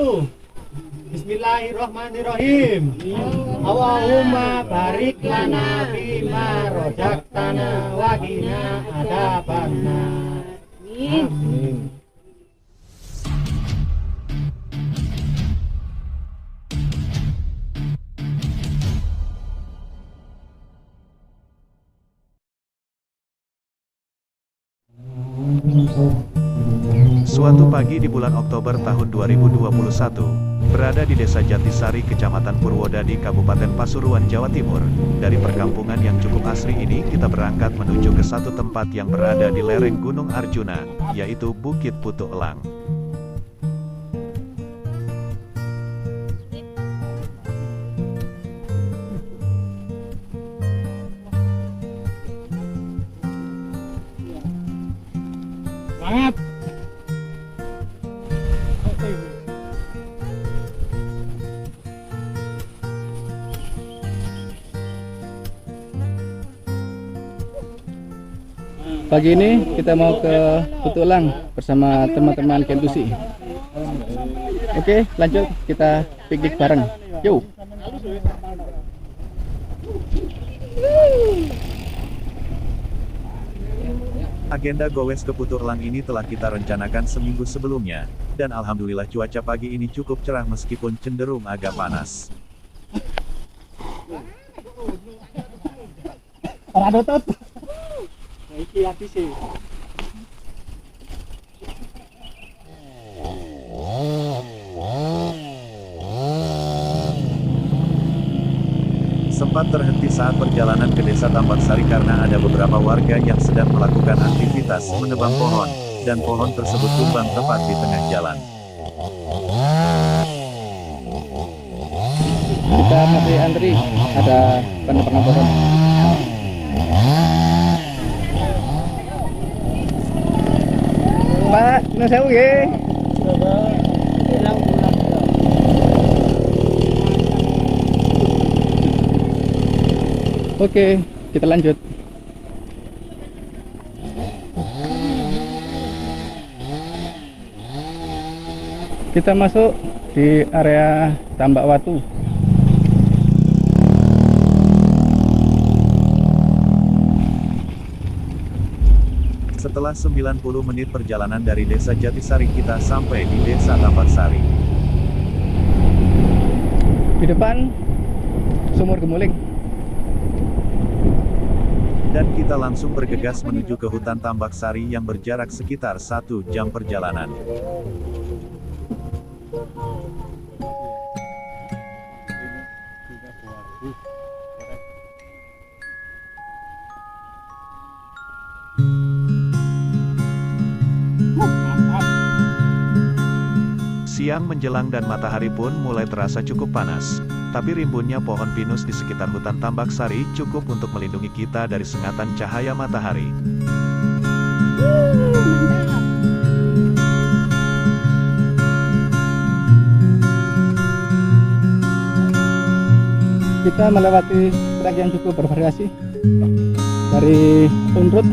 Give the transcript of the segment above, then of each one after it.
dulu. Bismillahirrahmanirrahim. Allahumma barik lana bima rojaktana wa qina adzabannar. Amin. Suatu pagi di bulan Oktober tahun 2021, berada di Desa Jatisari, Kecamatan Purwodadi, Kabupaten Pasuruan, Jawa Timur. Dari perkampungan yang cukup asri ini, kita berangkat menuju ke satu tempat yang berada di lereng Gunung Arjuna, yaitu Bukit Putu Elang. Semangat. Pagi ini kita mau ke Putu Elang bersama teman-teman Kentusi. Oke, lanjut kita piknik bareng. Yuk. Agenda gowes ke Putu Elang ini telah kita rencanakan seminggu sebelumnya, dan alhamdulillah cuaca pagi ini cukup cerah meskipun cenderung agak panas. Radotot. Iki hati sih. Sempat terhenti saat perjalanan ke Desa Tambak Sari karena ada beberapa warga yang sedang melakukan aktivitas menebang pohon, dan pohon tersebut tumbang tepat di tengah jalan. Kita masih antri, ada penebangan pohon. Pak, ini saya nggih. Oke, kita lanjut. Kita masuk di area Tambak Watu. Setelah 90 menit perjalanan dari Desa Jatisari, kita sampai di Desa Tambak Sari. Di depan Sumur Gemuling. Dan kita langsung bergegas menuju ke hutan Tambak Sari yang berjarak sekitar 1 jam perjalanan. Siang menjelang dan matahari pun mulai terasa cukup panas. Tapi rimbunnya pohon pinus di sekitar hutan Tambak Sari cukup untuk melindungi kita dari sengatan cahaya matahari. Kita melewati trek yang cukup bervariasi, dari on-road,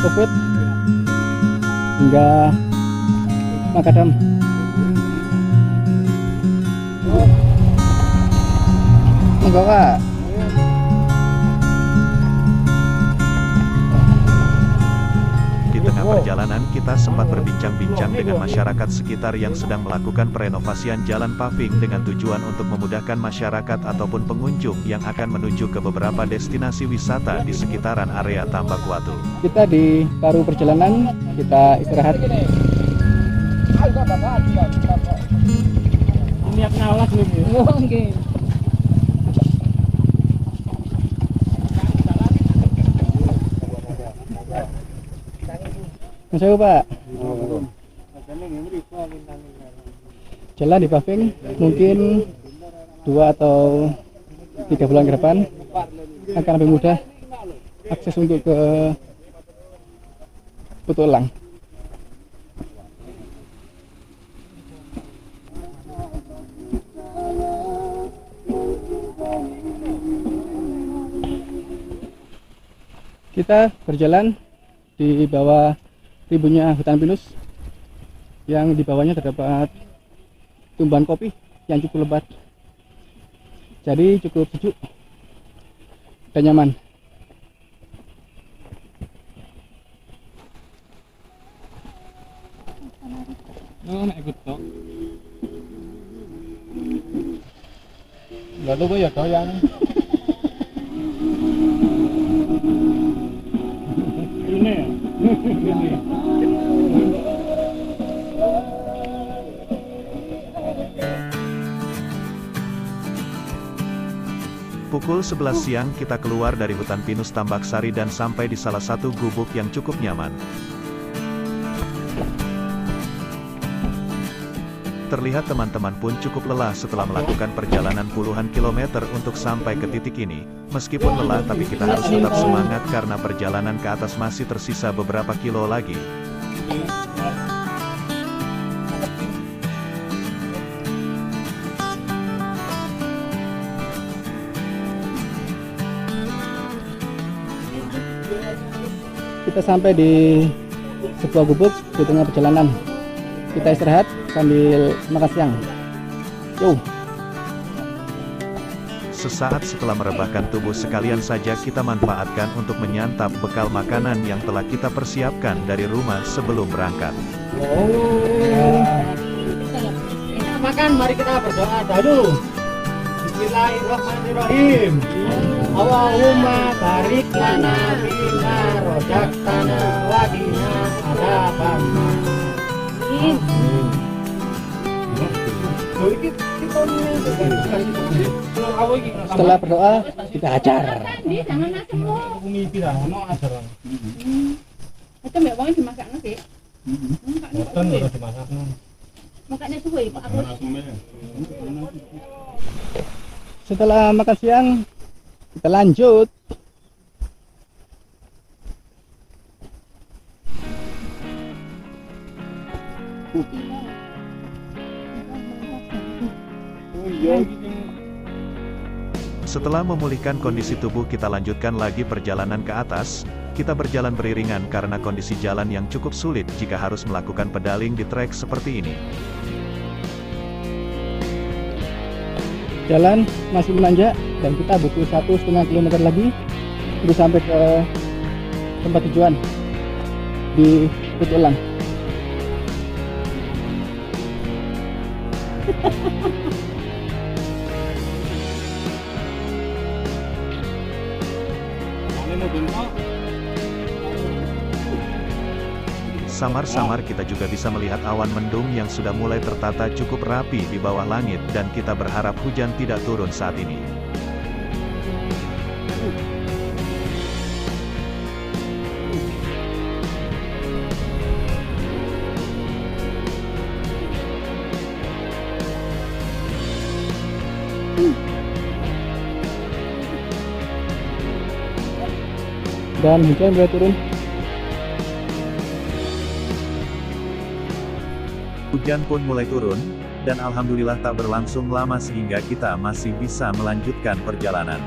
off-road, hingga makadam. Enggak, Pak. Di tengah perjalanan kita sempat berbincang-bincang dengan masyarakat sekitar yang sedang melakukan perenovasian jalan paving dengan tujuan untuk memudahkan masyarakat ataupun pengunjung yang akan menuju ke beberapa destinasi wisata di sekitaran area Tambak Watu. Kita di paruh perjalanan, kita istirahat. Ini apa nalas nih? Oke. Mas Pak. Jalan di paving mungkin 2 atau 3 bulan ke depan akan lebih mudah akses untuk ke Putu Elang. Kita berjalan di bawah rimbunnya hutan pinus, yang di bawahnya terdapat tumbuhan kopi yang cukup lebat. Jadi cukup sejuk dan nyaman. Oh, nek ikut tok. Lah lu ya doyan. Ini ya. Ini. Pukul 11 siang kita keluar dari hutan pinus Tambak Sari dan sampai di salah satu gubuk yang cukup nyaman. Terlihat teman-teman pun cukup lelah setelah melakukan perjalanan puluhan kilometer untuk sampai ke titik ini. Meskipun lelah tapi kita harus tetap semangat karena perjalanan ke atas masih tersisa beberapa kilo lagi. Kita sampai di sebuah gubuk di tengah perjalanan. Kita istirahat sambil makan siang. Yo. Sesaat setelah merebahkan tubuh sekalian saja kita manfaatkan untuk menyantap bekal makanan yang telah kita persiapkan dari rumah sebelum berangkat. Kita makan, mari kita berdoa dahulu. Bismillahirrahmanirrahim. Allahumma barik lana bima rojaktana wa qina adzabannar. Setelah berdoa, kita ajar. Itu mbak wong dimasakno sih. Boten ora dimasakno. Makanya suwe Pak Agus. Setelah makan siang, kita lanjut. Setelah memulihkan kondisi tubuh kita lanjutkan lagi perjalanan ke atas. Kita berjalan beriringan karena kondisi jalan yang cukup sulit jika harus melakukan pedaling di trek seperti ini. Jalan masih menanjak dan kita butuh 1,5 kilometer lagi untuk sampai ke tempat tujuan di Putulang. Samar-samar kita juga bisa melihat awan mendung yang sudah mulai tertata cukup rapi di bawah langit dan kita berharap hujan tidak turun saat ini. Dan hujan mulai turun. Hujan pun mulai turun, dan alhamdulillah tak berlangsung lama sehingga kita masih bisa melanjutkan perjalanan.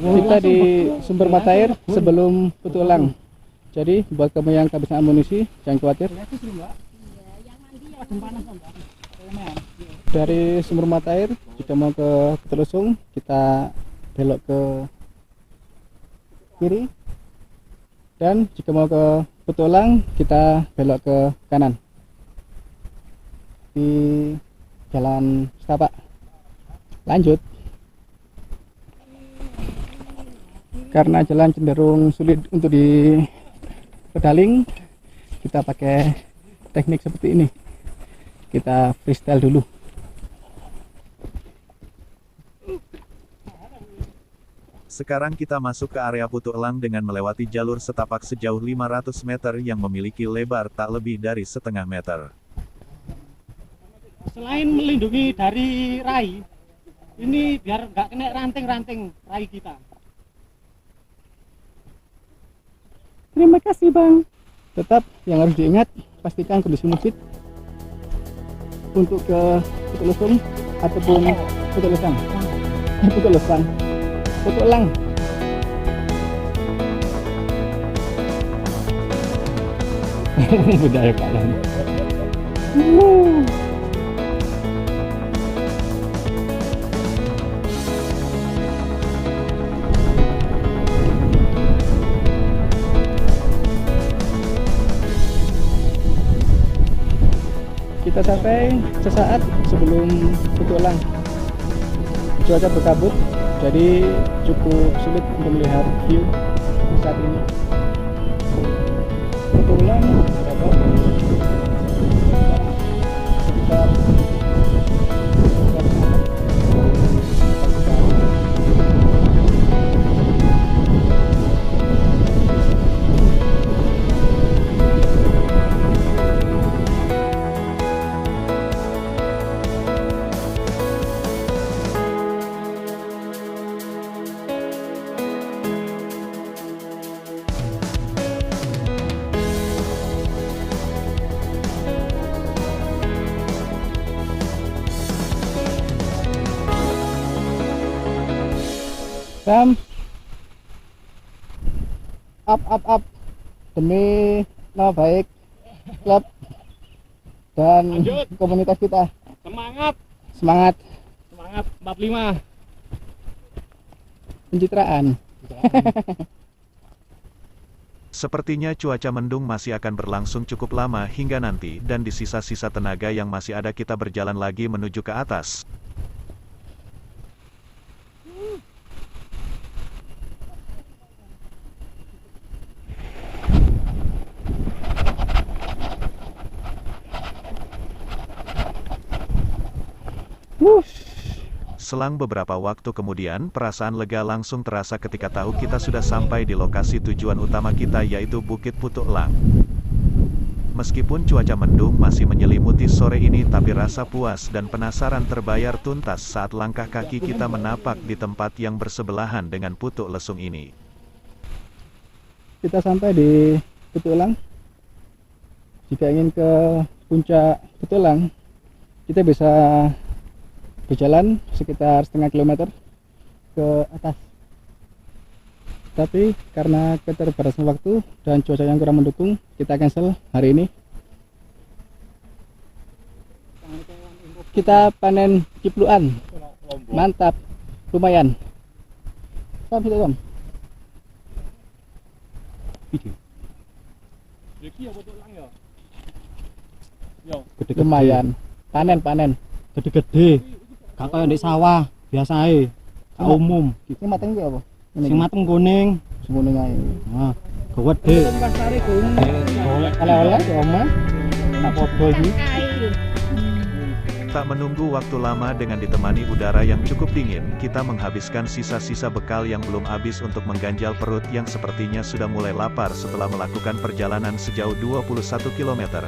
Kita di sumber mata air sebelum Putulang. Jadi buat kamu yang kehabisan amunisi, jangan khawatir. Dari sumber mata air, jika mau ke Telusung, kita belok ke kiri. Dan jika mau ke Putulang, kita belok ke kanan. Di Jalan Setapak. Lanjut. Karena jalan cenderung sulit untuk di pedaling, kita pakai teknik seperti ini. Kita freestyle dulu. Sekarang kita masuk ke area Putulang dengan melewati jalur setapak sejauh 500 meter yang memiliki lebar tak lebih dari setengah meter. Selain melindungi dari rai, ini biar nggak kena ranting-ranting rai kita. Terima kasih, Bang. Tetap yang harus diingat, pastikan kondisi masjid untuk ke Putuk Lesung ataupun Putuk Lesang. Putuk Lesang, Putuk Lang. Budaya kalian. Kita sampai sesaat sebelum Putuk Lang. Cuaca berkabut, jadi cukup sulit untuk melihat view saat ini. Putuk Lang berapa? Sekitar Sam, up demi nama baik klub dan Lanjut. komunitas kita. Semangat, Semangat semangat 45. pencitraan. Sepertinya cuaca mendung masih akan berlangsung cukup lama hingga nanti, dan di sisa-sisa tenaga yang masih ada kita berjalan lagi menuju ke atas. Selang beberapa waktu kemudian, perasaan lega langsung terasa ketika tahu kita sudah sampai di lokasi tujuan utama kita, yaitu Bukit Putuk Lang. Meskipun cuaca mendung masih menyelimuti sore ini, tapi rasa puas dan penasaran terbayar tuntas saat langkah kaki kita menapak di tempat yang bersebelahan dengan Putuk Lesung ini. Kita sampai di Putuk Lang. Jika ingin ke puncak Putuk Lang, kita bisa berjalan sekitar setengah kilometer ke atas. Tapi karena keterbatasan waktu dan cuaca yang kurang mendukung, kita cancel hari ini. Kita panen cipluan. Mantap, lumayan. Sam, situ Sam. Iki ya Putuk Lang ya. Yo, Lumayan. Panen. gede-gede. Gak kaya di sawah biasa ae. Gak umum. Ini mateng ki apa? Sing mateng kuning. Semuanya ae. Nah, gede. Oleh-oleh ya Oma. Tak podo iki. Tak menunggu waktu lama dengan ditemani udara yang cukup dingin, kita menghabiskan sisa-sisa bekal yang belum habis untuk mengganjal perut yang sepertinya sudah mulai lapar setelah melakukan perjalanan sejauh 21 km.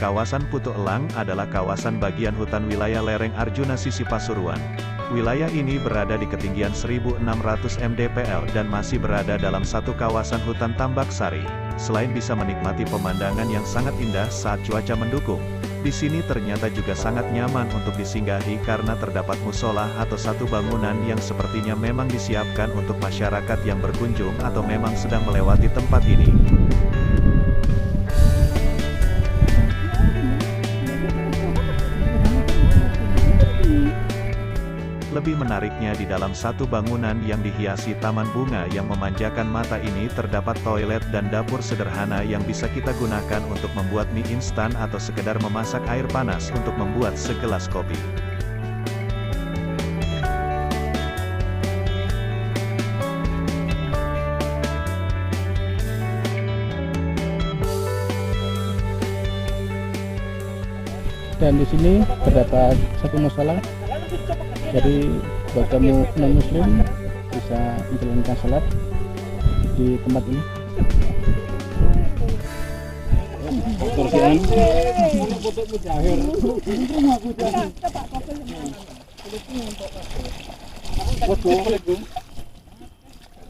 Kawasan Putuk Lang adalah kawasan bagian hutan wilayah lereng Arjuna sisi Pasuruan. Wilayah ini berada di ketinggian 1600 mdpl dan masih berada dalam satu kawasan hutan tambak sari. Selain bisa menikmati pemandangan yang sangat indah saat cuaca mendukung, di sini ternyata juga sangat nyaman untuk disinggahi karena terdapat musola atau satu bangunan yang sepertinya memang disiapkan untuk masyarakat yang berkunjung atau memang sedang melewati tempat ini. Lebih menariknya, di dalam satu bangunan yang dihiasi taman bunga yang memanjakan mata ini terdapat toilet dan dapur sederhana yang bisa kita gunakan untuk membuat mie instan atau sekedar memasak air panas untuk membuat segelas kopi. Dan di sini terdapat satu musola. Jadi buat kamu non-muslim bisa menjalankan sholat di tempat ini. Kursian. Foto mujahir.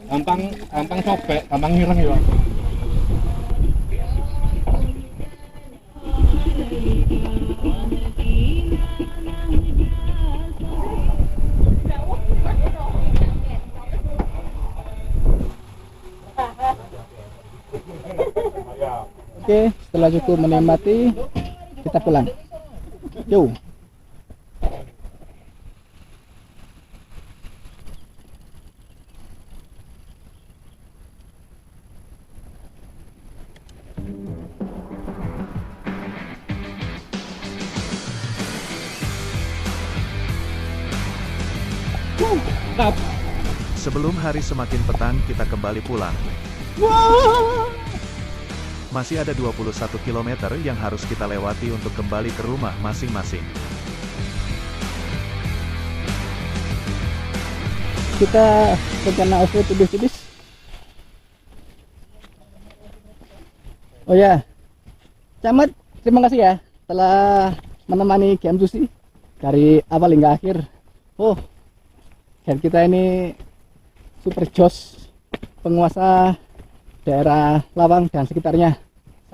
Gampang sobek, gampang ngireng ya. Oke, setelah cukup menikmati, kita pulang. Yo. Sebelum hari semakin petang, kita kembali pulang. Masih ada 21 km yang harus kita lewati untuk kembali ke rumah masing-masing. Kita rencana off-road tipis-tipis. Oh ya, Camat, terima kasih ya telah menemani GM Susi dari awal hingga akhir. Oh, dan kita ini super jos, penguasa daerah Lawang dan sekitarnya.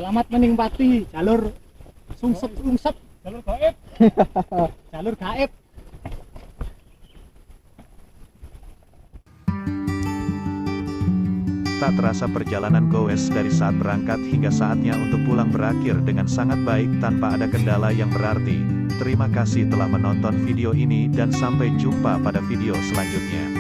Selamat menikmati jalur sungsep, jalur gaib. Jalur gaib. Tak terasa perjalanan goes dari saat berangkat hingga saatnya untuk pulang berakhir dengan sangat baik tanpa ada kendala yang berarti. Terima kasih telah menonton video ini dan sampai jumpa pada video selanjutnya.